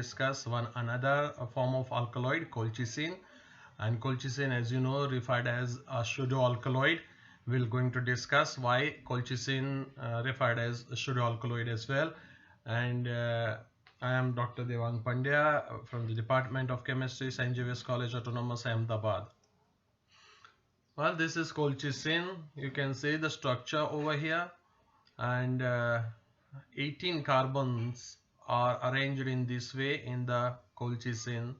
discuss one another form of alkaloid, colchicine. And colchicine, as you know, referred as a pseudo-alkaloid. We're going to discuss why colchicine referred as a pseudo-alkaloid as well. And I am Dr. Devang Pandya from the Department of Chemistry, St. Xavier's College, Autonomous, Ahmedabad. Well, this is colchicine. You can see the structure over here, and 18 carbons are arranged in this way in the colchicine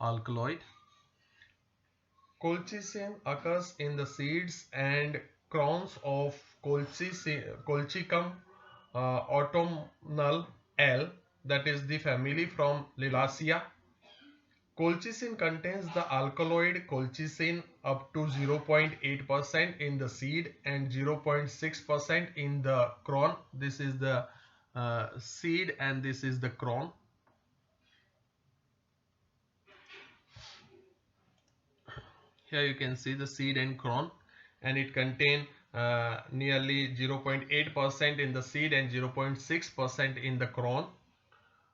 alkaloid. Colchicine occurs in the seeds and crowns of Colchicum autumnal L, that is the family from Liliaceae. Colchicine contains the alkaloid colchicine up to 0.8% in the seed and 0.6% in the crown. This is the seed and this is the crown. Here you can see the seed and crown, and it contains nearly 0.8% in the seed and 0.6% in the crown.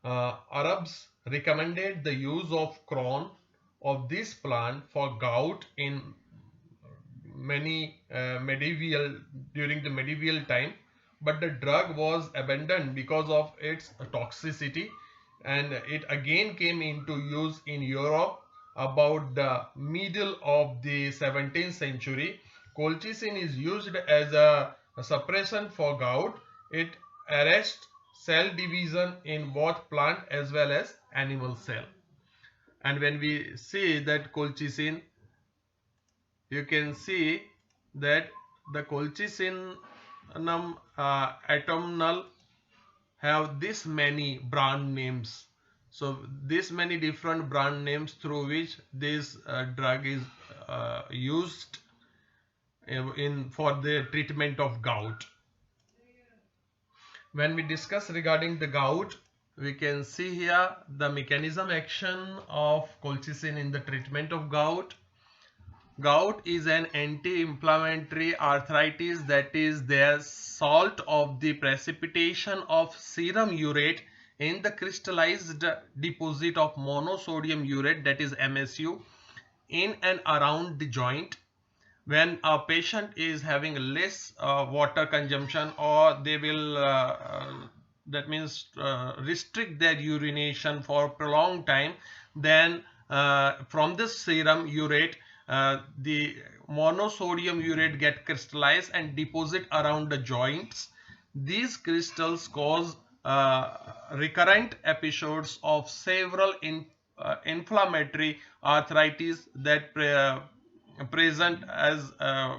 Arabs recommended the use of crown of this plant for gout in during the medieval time, but the drug was abandoned because of its toxicity, and it again came into use in Europe about the middle of the 17th century. Colchicine is used as a suppressant for gout. It arrests cell division in both plant as well as animal cell. And when we see that colchicine, you can see that the colchicine autumnal have this many brand names. So this many different brand names through which this drug is used for the treatment of gout. When we discuss regarding the gout, we can see here the mechanism action of colchicine in the treatment of gout. Gout is an anti-inflammatory arthritis that is the result of the precipitation of serum urate in the crystallized deposit of monosodium urate, that is MSU, in and around the joint. When a patient is having less water consumption, or they will that means restrict their urination for a prolonged time, then from this serum urate the monosodium urate get crystallized and deposit around the joints. These crystals cause recurrent episodes of several inflammatory arthritis that present as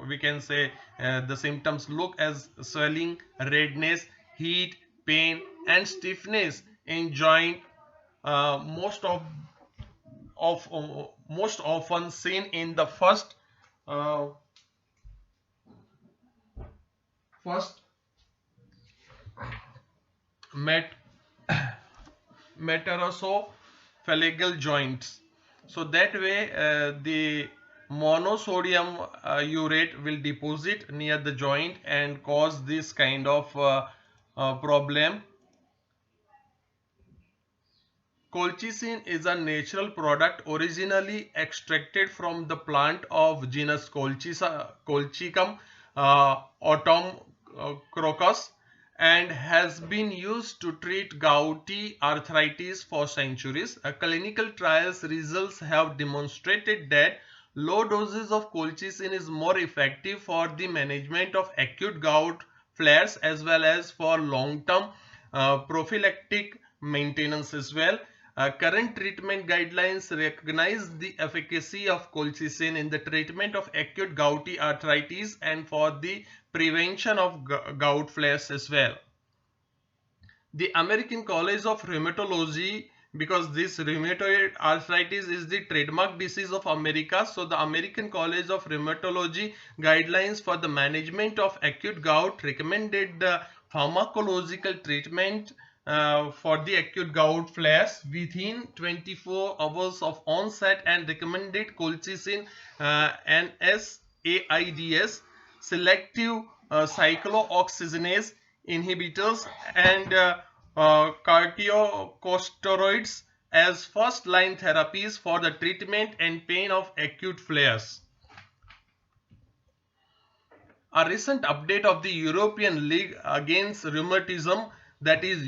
we can say the symptoms look as swelling, redness, heat, pain and stiffness in joint, most often seen in the first metatarsophlegeal joints. So that way the monosodium urate will deposit near the joint and cause this kind of problem. Colchicine is a natural product originally extracted from the plant of genus Colchicum autumnocrocus and has been used to treat gouty arthritis for centuries. Clinical trials results have demonstrated that low doses of colchicine is more effective for the management of acute gout flares as well as for long-term prophylactic maintenance as well. Current treatment guidelines recognize the efficacy of colchicine in the treatment of acute gouty arthritis and for the prevention of gout flares as well. The American College of Rheumatology, because this rheumatoid arthritis is the trademark disease of America, so the American College of Rheumatology guidelines for the management of acute gout recommended the pharmacological treatment for the acute gout flares within 24 hours of onset and recommended colchicine and SAIDs, selective cyclooxygenase inhibitors and corticosteroids as first line therapies for the treatment and pain of acute flares. A recent update of the European League Against Rheumatism, that is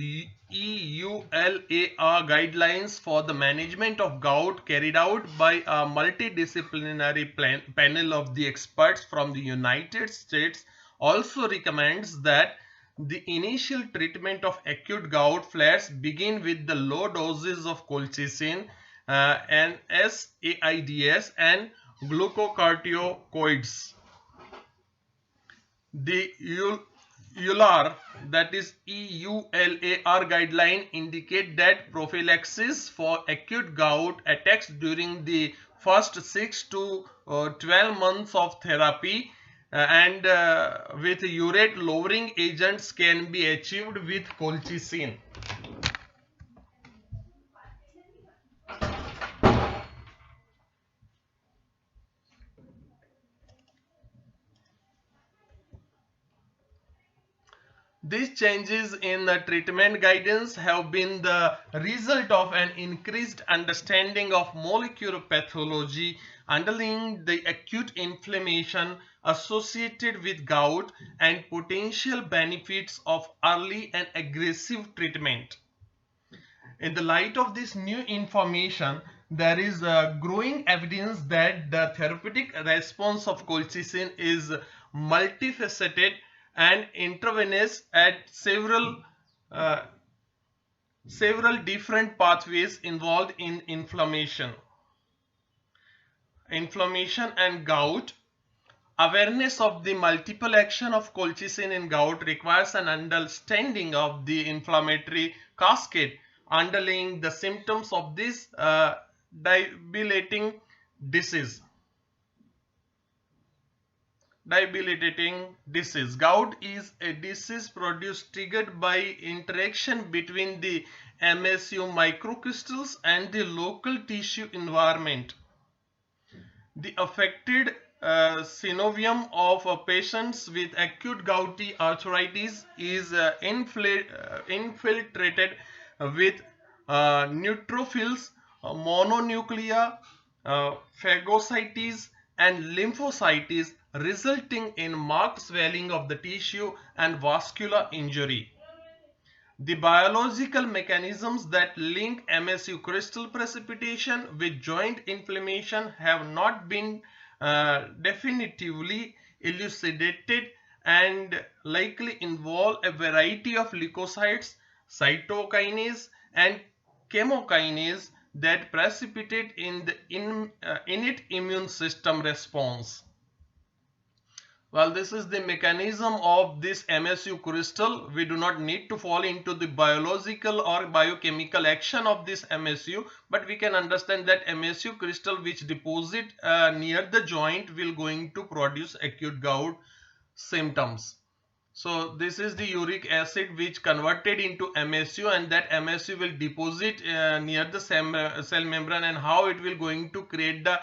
EULAR guidelines for the management of gout, carried out by a multidisciplinary panel of the experts from the United States, also recommends that the initial treatment of acute gout flares begin with the low doses of colchicine and SAIDs and glucocorticoids. The EULAR, that is EULAR guideline, indicate that prophylaxis for acute gout attacks during the first 6 to 12 months of therapy and with urate lowering agents can be achieved with colchicine. These changes in the treatment guidance have been the result of an increased understanding of molecular pathology underlying the acute inflammation associated with gout and potential benefits of early and aggressive treatment. In the light of this new information, there is growing evidence that the therapeutic response of colchicine is multifaceted and intravenous at several different pathways involved in inflammation and gout. Awareness of the multiple action of colchicine in gout requires an understanding of the inflammatory cascade underlying the symptoms of this debilitating disease. Gout is a disease triggered by interaction between the MSU microcrystals and the local tissue environment. The affected synovium of patients with acute gouty arthritis is infiltrated with neutrophils, mononuclei, phagocytes and lymphocytes, resulting in marked swelling of the tissue and vascular injury. The biological mechanisms that link MSU crystal precipitation with joint inflammation have not been definitively elucidated and likely involve a variety of leukocytes, cytokinase and chemokinase that precipitate in the innate immune system response. Well, this is the mechanism of this MSU crystal. We do not need to fall into the biological or biochemical action of this MSU, but we can understand that MSU crystal which deposit near the joint will going to produce acute gout symptoms. So this is the uric acid which converted into MSU, and that MSU will deposit near the cell membrane, and how it will going to create the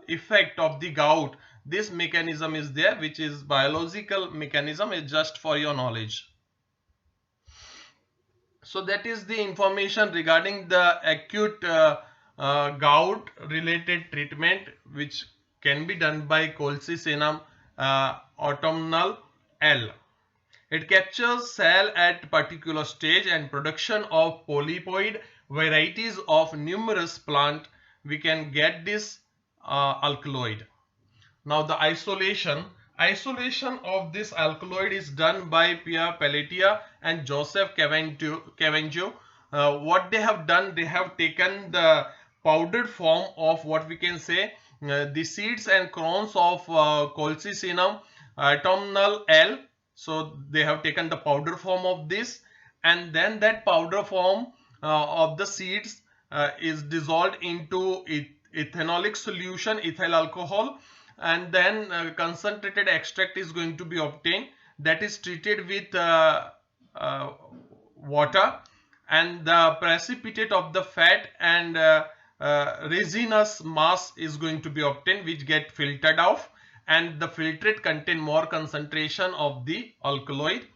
effect of the gout. This mechanism is there, which is biological mechanism, is just for your knowledge. So that is the information regarding the acute gout related treatment which can be done by Colchicine autumnal L. It captures cell at particular stage and production of polypoid varieties of numerous plant. We can get this alkaloid. Now the isolation of this alkaloid is done by Pierre Pelletier and Joseph Cavendish. What they have done, they have taken the powdered form of what we can say the seeds and crowns of Colchicine autumnal L. So they have taken the powder form of this, and then that powder form of the seeds is dissolved into ethanolic solution, ethyl alcohol, and then concentrated extract is going to be obtained, that is treated with water, and the precipitate of the fat and resinous mass is going to be obtained, which get filtered off, and the filtrate contain more concentration of the alkaloid.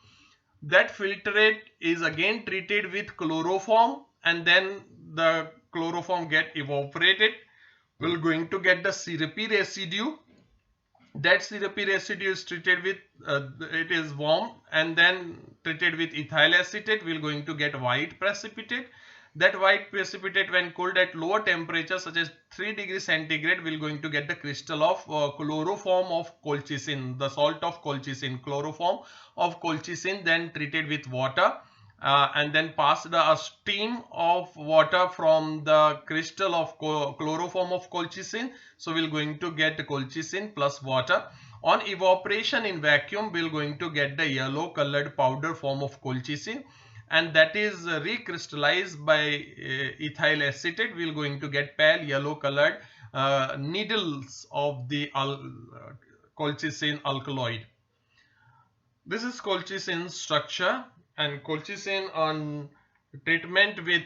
That filtrate is again treated with chloroform and then the chloroform get evaporated. We're going to get the syrupy residue. That syrupy residue is treated with it is warm and then treated with ethyl acetate. We're going to get white precipitate. That white precipitate, when cooled at lower temperature such as 3 degrees centigrade, we're going to get the crystal of chloroform of colchicine, the salt of colchicine, chloroform of colchicine, then treated with water and then passed a steam of water from the crystal of chloroform of colchicine. So we're going to get colchicine plus water. On evaporation in vacuum, we're going to get the yellow colored powder form of colchicine, and that is recrystallized by ethyl acetate. We're going to get pale yellow colored needles of the colchicine alkaloid. This is colchicine structure, and colchicine on treatment with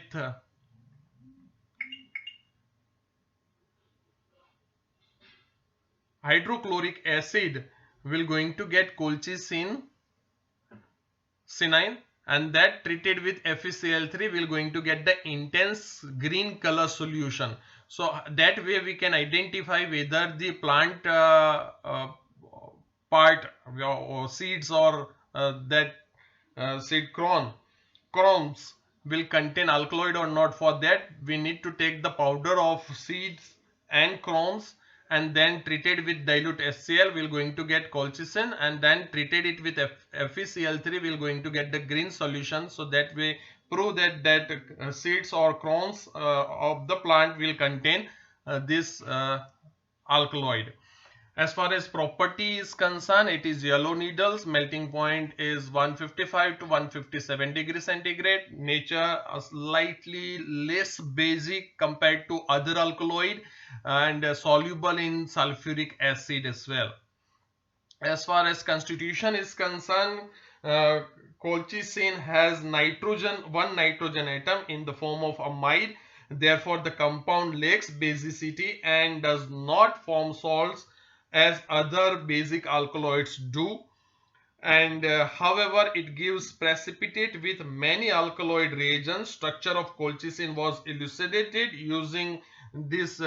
hydrochloric acid will going to get colchicine cinine, and that treated with FeCl3 will going to get the intense green color solution. So that way we can identify whether the plant part or seeds or that seed crowns will contain alkaloid or not. For that we need to take the powder of seeds and crowns and then treated with dilute HCl. We're going to get colchicine, and then treated it with FeCl3 we're going to get the green solution. So that way prove that seeds or crowns of the plant will contain this alkaloid. As far as property is concerned, it is yellow needles. Melting point is 155 to 157 degrees centigrade. Nature slightly less basic compared to other alkaloid, and soluble in sulfuric acid as well. As far as constitution is concerned, colchicine has one nitrogen atom in the form of amide. Therefore, the compound lacks basicity and does not form salts as other basic alkaloids do, and however it gives precipitate with many alkaloid reagents. Structure of colchicine was elucidated using these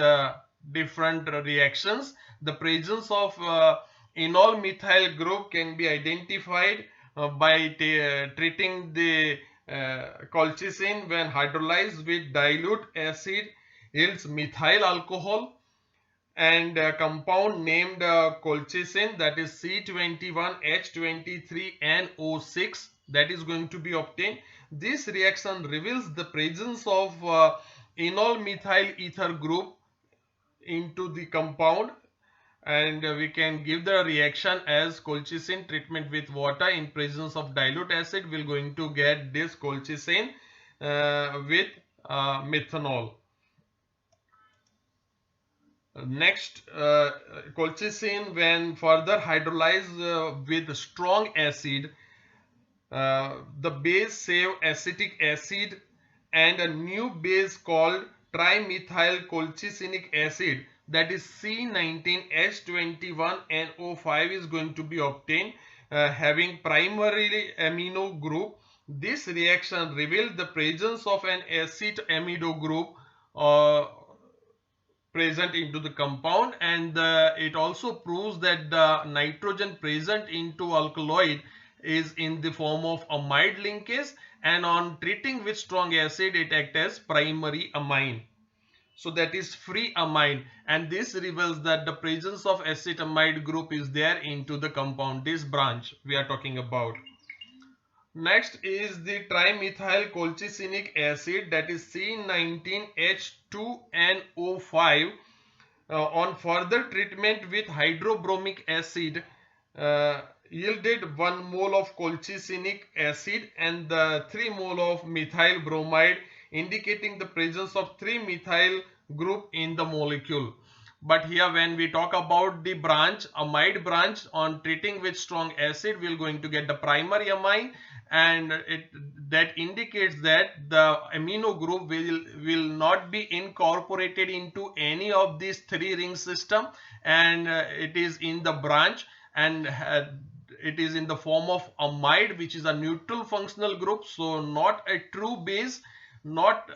different reactions. The presence of enol methyl group can be identified by treating the colchicine when hydrolyzed with dilute acid yields methyl alcohol, and a compound named colchicine, that is C21H23NO6, that is going to be obtained. This reaction reveals the presence of enol methyl ether group into the compound, and we can give the reaction as colchicine treatment with water in presence of dilute acid. We're going to get this colchicine with methanol. Next, colchicine when further hydrolyzed with strong acid, the base save acetic acid, and a new base called trimethyl colchicinic acid, that is C19H21NO5, is going to be obtained, having primarily amino group. This reaction reveals the presence of an acid amido group present into the compound, and it also proves that the nitrogen present into alkaloid is in the form of amide linkage, and on treating with strong acid it acts as primary amine. So that is free amine, and this reveals that the presence of acetamide group is there into the compound, this branch we are talking about. Next is the trimethyl colchicinic acid, that is C19H2NO5. On further treatment with hydrobromic acid, yielded 1 mole of colchicinic acid and the 3 mole of methyl bromide, indicating the presence of 3-methyl group in the molecule. But here when we talk about the branch, amide branch, on treating with strong acid we are going to get the primary amine, and that indicates that the amino group will not be incorporated into any of these 3 ring system, and it is in the branch, and it is in the form of amide, which is a neutral functional group, so not a true base, not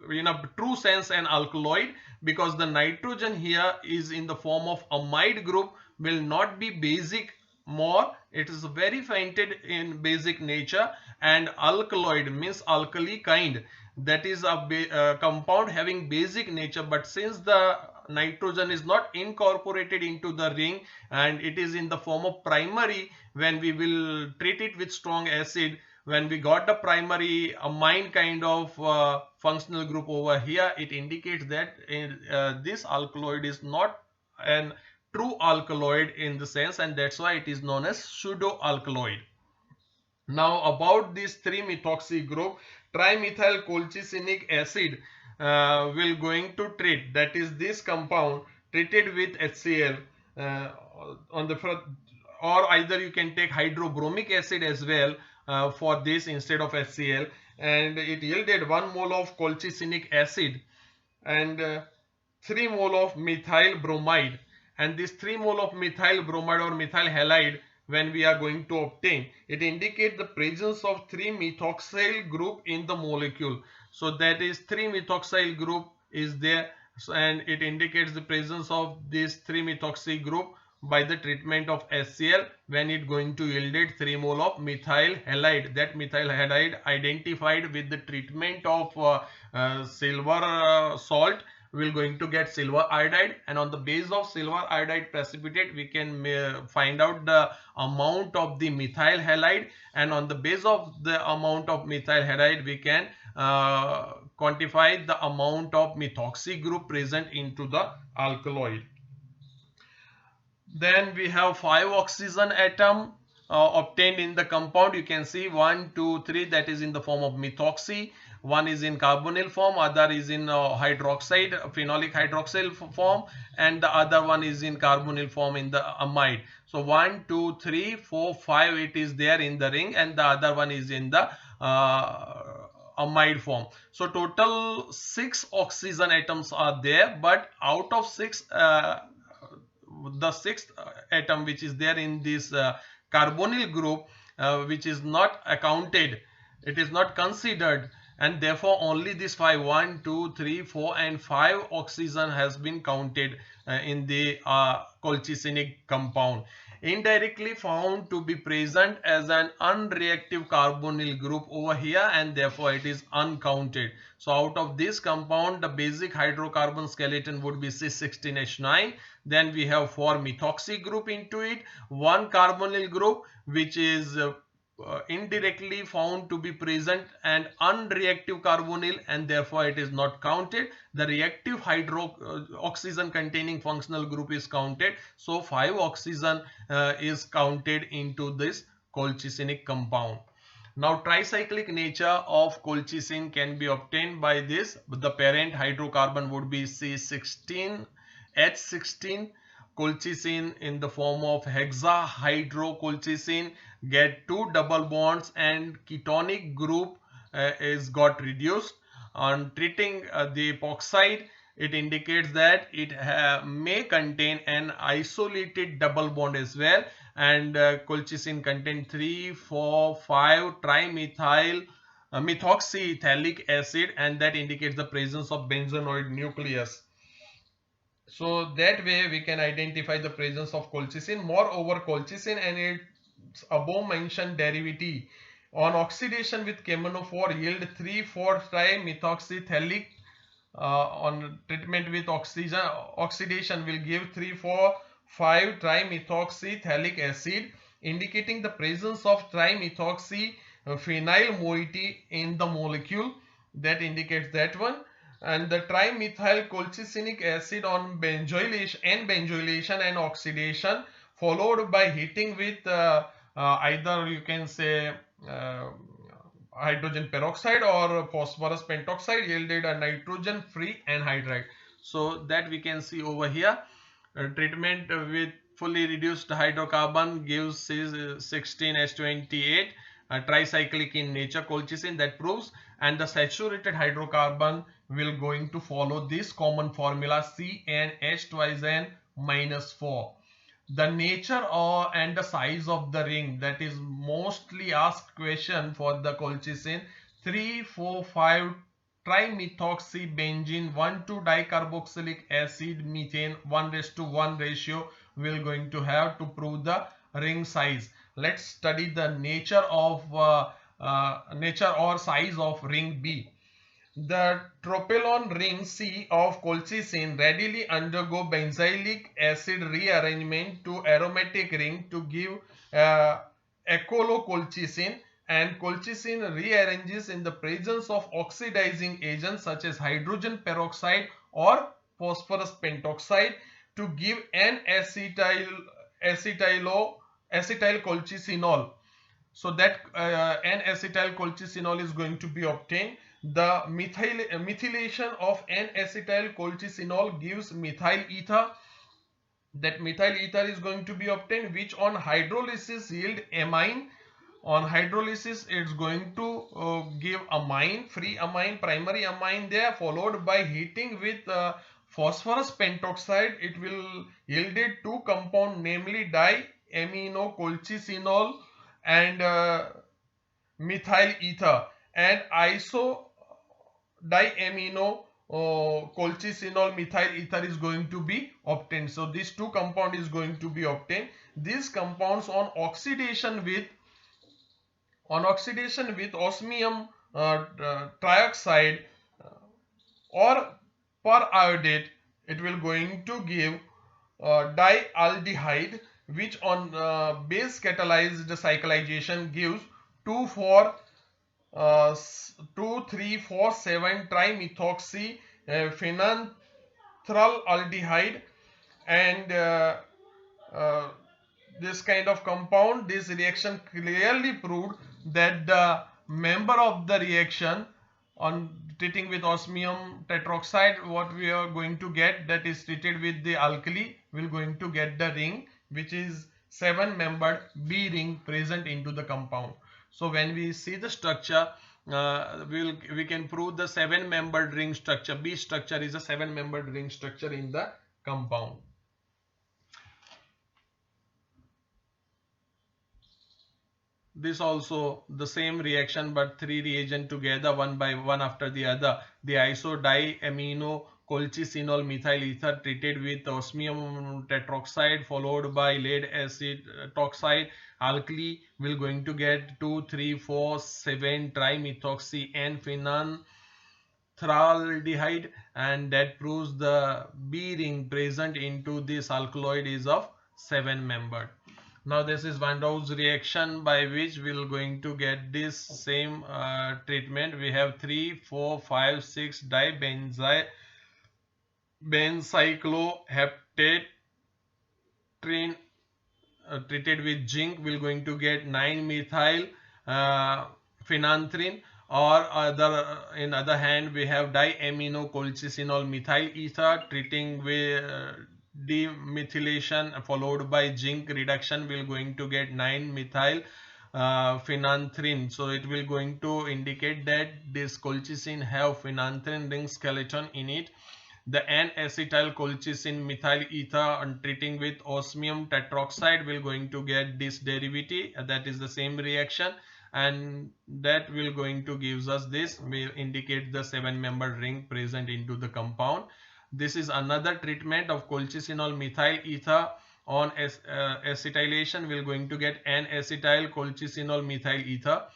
in a true sense an alkaloid, because the nitrogen here is in the form of amide group, will not be basic more. It is very fainted in basic nature, and alkaloid means alkali kind, that is a compound having basic nature. But since the nitrogen is not incorporated into the ring and it is in the form of primary, when we will treat it with strong acid, when we got the primary amine kind of functional group over here, it indicates that this alkaloid is not an true alkaloid in the sense, and that's why it is known as pseudo alkaloid. Now about this 3-methoxy group, trimethyl colchicinic acid will going to treat, that is this compound treated with HCl uh, on the front, or either you can take hydrobromic acid as well for this instead of HCl, and it yielded 1 mole of colchicinic acid and 3 mole of methyl bromide. And this 3 mole of methyl bromide or methyl halide, when we are going to obtain, it indicates the presence of 3-methoxyl group in the molecule. So that is 3-methoxyl group is there, and it indicates the presence of this 3-methoxy group by the treatment of HCl, when it going to yielded 3 mole of methyl halide. That methyl halide identified with the treatment of silver salt will going to get silver iodide, and on the base of silver iodide precipitate we can find out the amount of the methyl halide, and on the base of the amount of methyl halide we can quantify the amount of methoxy group present into the alkaloid. Then we have 5 oxygen atom obtained in the compound. You can see 1, 2, 3, that is in the form of methoxy. One is in carbonyl form, other is in hydroxide, phenolic hydroxyl form, and the other one is in carbonyl form in the amide. So 1, 2, 3, 4, 5 it is there in the ring, and the other one is in the amide form. So total 6 oxygen atoms are there, but out of 6 the sixth atom which is there in this carbonyl group, which is not accounted, it is not considered, and therefore only this 5, 1, 2, 3, 4 and 5 oxygen has been counted in the colchicinic compound, indirectly found to be present as an unreactive carbonyl group over here, and therefore it is uncounted. So out of this compound, the basic hydrocarbon skeleton would be cis16H9. Then we have 4 methoxy group into it, 1 carbonyl group which is indirectly found to be present and unreactive carbonyl, and therefore it is not counted. The reactive oxygen containing functional group is counted, so 5 oxygen is counted into this colchicinic compound. Now tricyclic nature of colchicine can be obtained by this. The parent hydrocarbon would be C16H16. Colchicine in the form of hexahydrocolchicine get 2 double bonds, and ketonic group is got reduced. On treating the epoxide, it indicates that it may contain an isolated double bond as well, and colchicine contain 3, 4, 5 trimethyl methoxyethalic acid, and that indicates the presence of benzenoid nucleus. So that way we can identify the presence of colchicine. Moreover, colchicine and its above mentioned derivative on oxidation with KMNO4 yield 3,4 trimethoxyethalic. On treatment with oxidation will give 3,4,5 trimethoxyethalic acid, indicating the presence of trimethoxy phenyl moiety in the molecule. That indicates that one. And the trimethyl colchicinic acid on benzoylation and oxidation, followed by heating with either you can say hydrogen peroxide or phosphorus pentoxide, yielded a nitrogen free anhydride. So that we can see over here. Treatment with fully reduced hydrocarbon gives 16H28, tricyclic in nature colchicine, that proves, and the saturated hydrocarbon will going to follow this common formula CnH twice n minus 4. The nature and the size of the ring, that is mostly asked question for the colchicine. 3, 4, 5 trimethoxybenzene, 1 to dicarboxylic acid, methane, 1:1 ratio we're going to have to prove the ring size. Let's study the nature or size of ring B. The tropylon ring C of colchicine readily undergo benzylic acid rearrangement to aromatic ring to give uh, ecolocolchicine, and colchicine rearranges in the presence of oxidizing agents such as hydrogen peroxide or phosphorus pentoxide to give an acetylcolchicinol. So that N-acetylcolchicinol is going to be obtained. The methylation of N-acetylcolchicinol gives methyl ether. That methyl ether is going to be obtained, which on hydrolysis yield amine. On hydrolysis it's going to give amine, free amine, primary amine there, followed by heating with phosphorus pentoxide. It will yielded two compound, namely diaminocolchicinol and methyl ether, and iso diamino colchicinol methyl ether is going to be obtained. So these two compound is going to be obtained. These compounds on oxidation with osmium trioxide or periodate, it will going to give dialdehyde, which on base catalyzed cyclization gives 2 4 2 3 4 7 trimethoxy phenanthraldehyde, and this kind of compound, this reaction clearly proved that the member of the reaction on treating with osmium tetroxide, what we are going to get, that is treated with the alkali, will going to get the ring, which is 7-membered B ring present into the compound. So when we see the structure, we can prove the 7-membered ring structure. B structure is a 7-membered ring structure in the compound. This also the same reaction, but 3 reagent together, one by one after the other. The isodiamino colchicinol methyl ether treated with osmium tetroxide followed by lead acid toxide alkali will going to get 2 3 4 7 trimethoxy and phenanthraldehyde, and that proves the B ring present into this alkaloid is of 7-membered. Now this is Van Douw's reaction, by which we will going to get this same treatment. We have 3 4 5 6 dibenzycloheptatrine treated with zinc will going to get 9-methyl phenanthrene, or in other hand we have diaminocolchicinol methyl ether treating with demethylation followed by zinc reduction will going to get 9-methyl phenanthrene. So it will going to indicate that this colchicine have phenanthrene ring skeleton in it. The N-acetylcolchicine methyl ether on treating with osmium tetroxide will going to get this derivative, that is the same reaction, and that will going to gives us this, will indicate the 7-membered ring present into the compound. This is another treatment of colchicinol methyl ether on acetylation will going to get N-acetylcolchicinol methyl ether.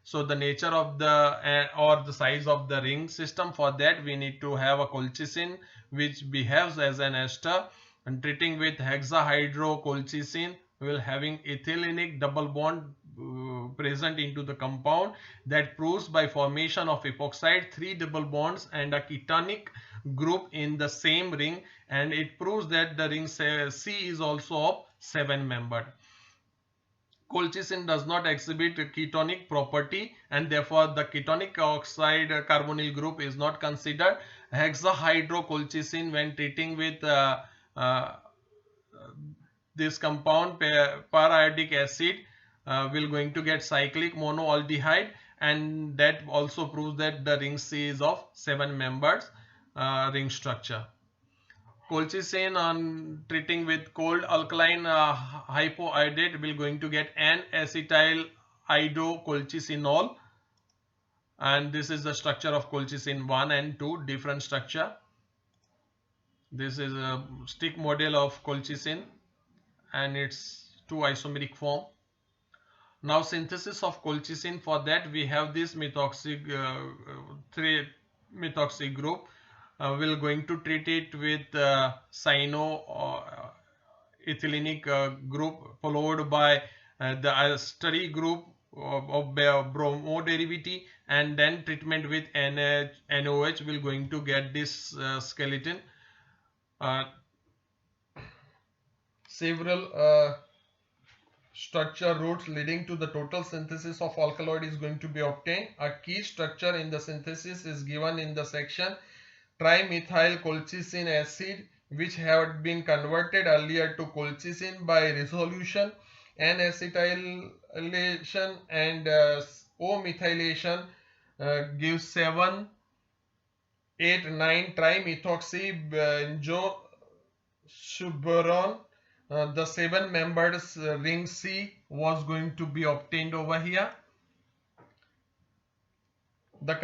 So the nature of the or the size of the ring system, for that we need to have a colchicine which behaves as an ester, and treating with hexahydrocolchicine we will having ethylenic double bond present into the compound, that proves by formation of epoxide 3 double bonds and a ketonic group in the same ring, and it proves that the ring C is also of 7-membered. Colchicine does not exhibit ketonic property, and therefore the ketonic oxide carbonyl group is not considered. Hexahydrocolchicine, when treating with this compound periodic acid, will going to get cyclic monoaldehyde, and that also proves that the ring C is of 7-membered ring structure. Colchicine on treating with cold alkaline hypoiodate will going to get N-acetyl colchicinol And this is the structure of colchicine 1 and 2, different structure. This is a stick model of colchicine and its 2 isomeric form. Now synthesis of colchicine, for that we have this methoxy 3 methoxy group. We're going to treat it with cyano ethylenic group, followed by the study group of bromo derivative, and then treatment with NOH will going to get this skeleton. Several structure routes leading to the total synthesis of alkaloid is going to be obtained. A key structure in the synthesis is given in the section trimethyl colchicine acid, which had been converted earlier to colchicine by resolution, N-acetylation and O-methylation gives 7, 8, 9 trimethoxy benzosuberon. The 7-membered ring C was going to be obtained over here. The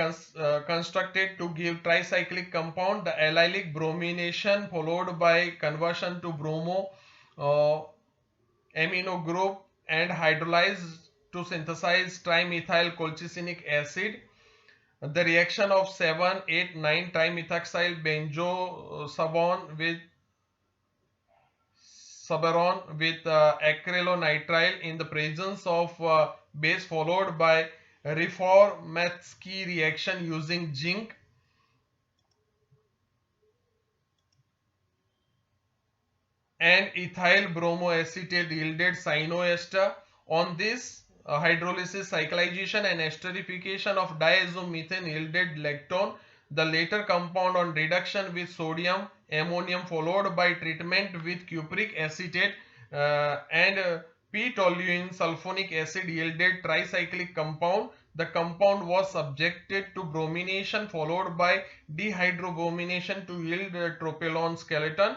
constructed to give tricyclic compound, the allylic bromination followed by conversion to bromo amino group and hydrolyzed to synthesize trimethyl colchicinic acid. The reaction of 7, 8, 9 trimethoxyl benzosuberon with acrylonitrile in the presence of base, followed by Reformatsky reaction using zinc and ethyl bromoacetate yielded cyanoester. On this hydrolysis, cyclization and esterification of diazomethane yielded lactone. The later compound on reduction with sodium ammonium followed by treatment with cupric acetate and p-toluene sulfonic acid yielded tricyclic compound. The compound was subjected to bromination followed by dehydrobromination to yield tropelone skeleton,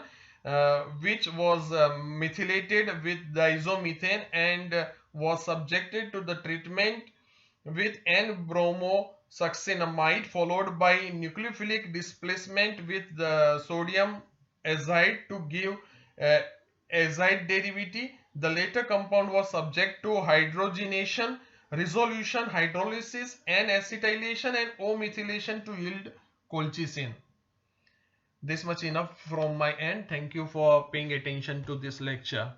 which was methylated with diazomethane and was subjected to the treatment with N-bromosuccinamide followed by nucleophilic displacement with the sodium azide to give azide derivative. The later compound was subject to hydrogenation, resolution, hydrolysis, N-acetylation and O-methylation to yield colchicine. This much enough from my end. Thank you for paying attention to this lecture.